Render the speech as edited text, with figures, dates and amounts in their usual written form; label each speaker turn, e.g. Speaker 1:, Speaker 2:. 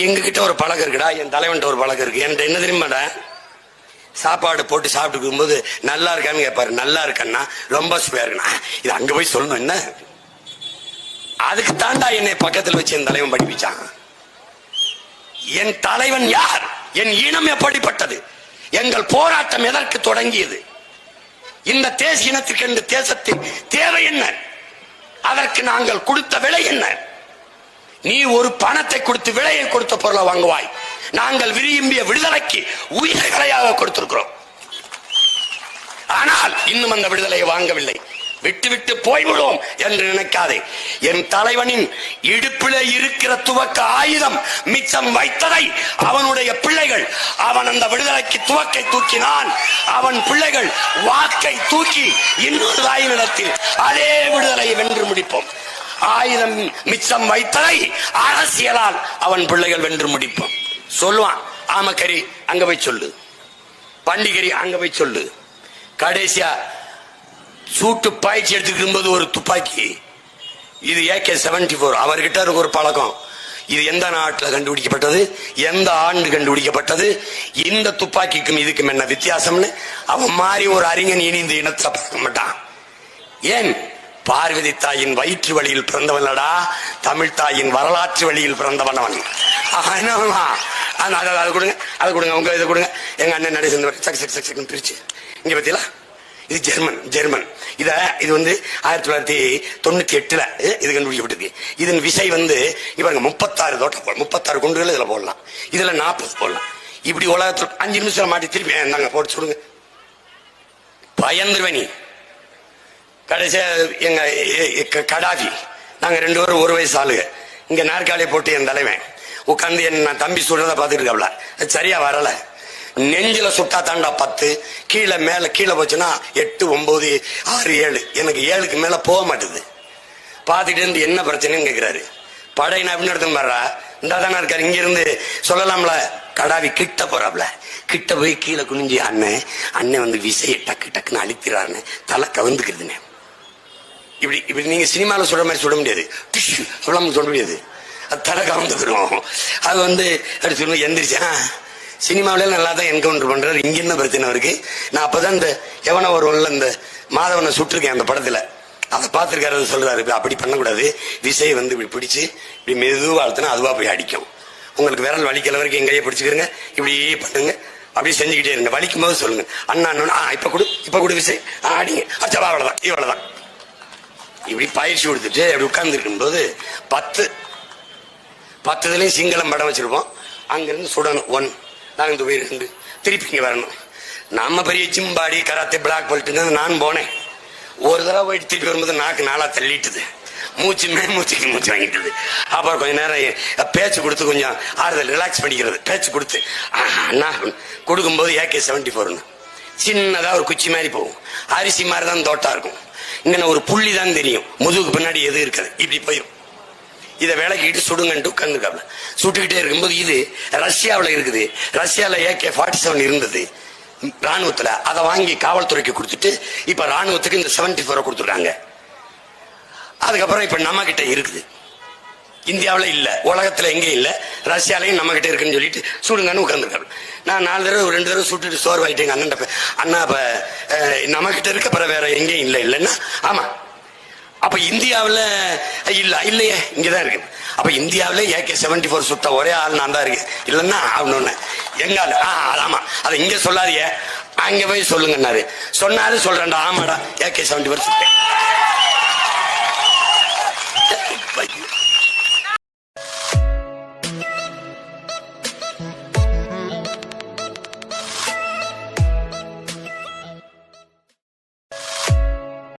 Speaker 1: எங்க கிட்ட ஒரு பழக்கம் இருக்குடா, என் தலைவன்ட்ட ஒரு பழக்கம் இருக்கு. என்கிட்ட என்ன தெரியுமாடா, சாப்பாடு போட்டு சாப்பிட்டு இருக்கும்போது நல்லா இருக்கான்னு கேட்பாரு. நல்லா இருக்கன்னா ரொம்ப சுவையா இருக்குண்ணா, இது அங்க போய் சொல்லணும் என்ன. அதுக்கு தாண்டா என்னை பக்கத்தில் வச்சு என் தலைவன் படிப்பிச்சான். என் தலைவன் யார், என் இனம் எப்படிப்பட்டது, எங்கள் போராட்டம் எதற்கு தொடங்கியது, இந்த தேசிய இனத்திற்கு இந்த தேசத்தின் தேவை என்ன, அதற்கு நாங்கள் கொடுத்த விலை என்ன. நீ ஒரு பணத்தை கொடுத்து விலையை கொடுத்த பொருளை வாங்குவாய். நாங்கள் விரும்பிய விடுதலைக்கு உயிர்களையாக கொடுத்திருக்கிறோம். ஆனால் இன்னும் அந்த விடுதலையை வாங்கவில்லை. விட்டு விட்டு போய்விடுவோம் என்று நினைக்காதே. என் தலைவனின் இடுப்பிலே இருக்கிற துவக்க ஆயுதம் மிச்சம் வைத்ததை அவனுடைய பிள்ளைகள், அவன் அந்த விடுதலைக்கு துவக்கை தூக்கினான், அவன் பிள்ளைகள் வாக்கை தூக்கி இன்னொரு தாயினிடத்தில் அதே விடுதலையை வென்று முடிப்போம். ஆயுதம் மிச்சம் வைத்ததை அரசியலால் அவன் பிள்ளைகள் வென்று முடிப்போம். சொல்லுவான், ஆமக்கரி அங்க போய் சொல்லு, பண்டிகரி அங்க போய் சொல்லு. கடைசியா சூட்டு பாய்ச்சி எடுத்துக்கும் போது ஒரு துப்பாக்கி, இது AK-74. அவர்கிட்ட இருக்க ஒரு பழக்கம், இது எந்த நாட்டில் கண்டுபிடிக்கப்பட்டது, எந்த ஆண்டு கண்டுபிடிக்கப்பட்டது, இந்த துப்பாக்கிக்கும் இதுக்கும் என்ன வித்தியாசம்னு அவன் மாதிரி ஒரு அறிஞன் இனி இந்த இனத்தை பார்க்க மாட்டான். ஏன், பார்வதி தாயின் வயிற்று வழியில் பிறந்தவனடா, தமிழ் தாயின் வரலாற்று வழியில் பிறந்தவன் அவன். அது கொடுங்க, அது கொடுங்க, உங்க இதை கொடுங்க. எங்க அண்ணன் நடை சேர்ந்து பிரிச்சு இங்க பத்தியா, இது ஜெர்மன். இது வந்து 1998 இது கண்டுபிடிக்கப்பட்டது. இதன் விசை வந்து இவங்க 36 தோட்டம், 36 குண்டுகள் இதுல போடலாம், இதுல 40 போடலாம். இப்படி உலகத்தில் 5 நிமிஷம் மாட்டி திருப்பி நாங்க போட்டு சொல்லுங்க, பயந்துருவனி. கடைசியா எங்க கடாவி, நாங்க 2 பேரும் ஒரு வயசு ஆளுங்க. இங்க நாற்காலியை போட்டு என் தலைவன் உட்காந்து என் தம்பி சுடுறத பாத்துட்டு இருக்காப்ல, சரியா வரல. நெஞ்சில சுட்டா தாண்டா 10, கீழே மேல கீழே போச்சுன்னா 8, 9, 6, 7. எனக்கு 7க்கு மேல போக மாட்டேது. பாத்துட்டு இருந்து என்ன பிரச்சனைன்னு கேட்கிறாரு. படை நான் எப்படி நடத்துன்னு பாடுறா, இந்த தானே இருக்காரு. இங்க இருந்து சொல்லலாம்ல. கடாவி கிட்ட போறாப்ல, கிட்ட போய் கீழே குனிஞ்சி, அண்ணன் வந்து விசையை டக்கு டக்குன்னு அழிக்கிறாருன்னு தலை கவுந்துக்கிறதுன்னு. இப்படி நீங்க சினிமாவில் சொல்ற மாதிரி சொல்ல முடியாது, சொல்ல முடியாது. அது தலை கவுந்துக்கிறோம். அது வந்து அப்படி சொல்லுங்க, எந்திரிச்சா சினிமாவில நல்லா தான் என்கவுண்டர் பண்றாரு. இங்க என்ன பிரச்சனை இருக்கு, நான் அப்பதான் இந்த எவன ஒருவன்ல இந்த மாதவனை சுட்டிருக்கேன் அந்த படத்துல, அதை பார்த்திருக்காரு. சொல்றாரு, அப்படி பண்ணக்கூடாது, விசையை வந்து இப்படி பிடிச்சு இப்படி மெதுவா அழுத்தினா அதுவா போய் அடிக்கும். உங்களுக்கு விரல் வலிக்கிற வரைக்கும் எங்கையே பிடிச்சுக்கிறங்க, இப்படி பண்ணுங்க, அப்படி செஞ்சுக்கிட்டே இருங்க. வலிக்கும் போது சொல்லுங்க, அண்ணா இப்ப கொடு விசை, அடிங்க, அச்சவா, அவ்வளவுதான், இவ்வளவுதான். இப்படி பயிற்சி கொடுத்துட்டு அப்படி உட்கார்ந்து இருக்கும் போது 10 இதுலயும் சிங்களம் படம் வச்சிருப்போம். அங்கிருந்து சுடணும் 1, நாங்க இந்த உயிர் 2, திருப்பி இங்க வரணும். நம்ம பெரிய சிம்பாடி கராத்தே பிளாக் பெல்ட் நான் போனேன். ஒரு தடவை போயிட்டு திருப்பி வரும்போது நாக்கு நாளா தள்ளிட்டுது, மூச்சுக்கு மூச்சு வாங்கிட்டுது. அப்புறம் கொஞ்ச நேரம் பேச்சு கொடுத்து கொஞ்சம் ஆறுதல் ரிலாக்ஸ் பண்ணிக்கிறது. பேச்சு கொடுத்து அண்ணா கொடுக்கும்போது AK-74 சின்னதா ஒரு குச்சி மாதிரி போகும், அரிசி மாதிரி தான் தோட்டா இருக்கும். இங்க ஒரு புள்ளி தான் தெரியும், முதுகுக்கு பின்னாடி எது இருக்காது, இப்படி போயிடும். இதை விளக்கிட்டு சுடுங்கன்ட்டு உட்கார்ந்துருக்காப்ல. சுட்டுக்கிட்டே இருக்கும்போது இது ரஷ்யாவில் இருக்குது, ரஷ்யாவில் AK-47 இருந்தது ராணுவத்துல. அதை வாங்கி காவல்துறைக்கு கொடுத்துட்டு இப்ப ராணுவத்துக்கு இந்த 74 கொடுத்துருக்காங்க. அதுக்கப்புறம் இப்ப நம்ம கிட்ட இருக்குது, இந்தியாவில் இல்ல, உலகத்துல எங்கேயும் இல்ல, ரஷ்யாலையும் நம்ம கிட்ட இருக்குன்னு சொல்லிட்டு சுடுங்கன்னு உட்கார்ந்துருக்காரு. நான் 4 தடவை 2 தடவை சுட்டுட்டு சோர்வாயிட்டேங்க. அண்ணா அப்ப நம்ம கிட்ட இருக்க அப்புறம் வேற எங்கேயும் இல்லைன்னா, ஆமா அப்ப இந்தியாவில் இல்லையே, இங்கதான் இருக்கு. அப்ப இந்தியாவில AK-74 சுட்ட ஒரே ஆள் நான் தான் இருக்கு, இல்லைன்னா அவனு எங்க ஆளு. ஆமா, அதை இங்க சொல்லாதீங்க, அங்க போய் சொல்லுங்கன்னாரு. சொன்னாரு, சொல்றேன்டா, ஆமாடா AK-74 சுட்டேன்.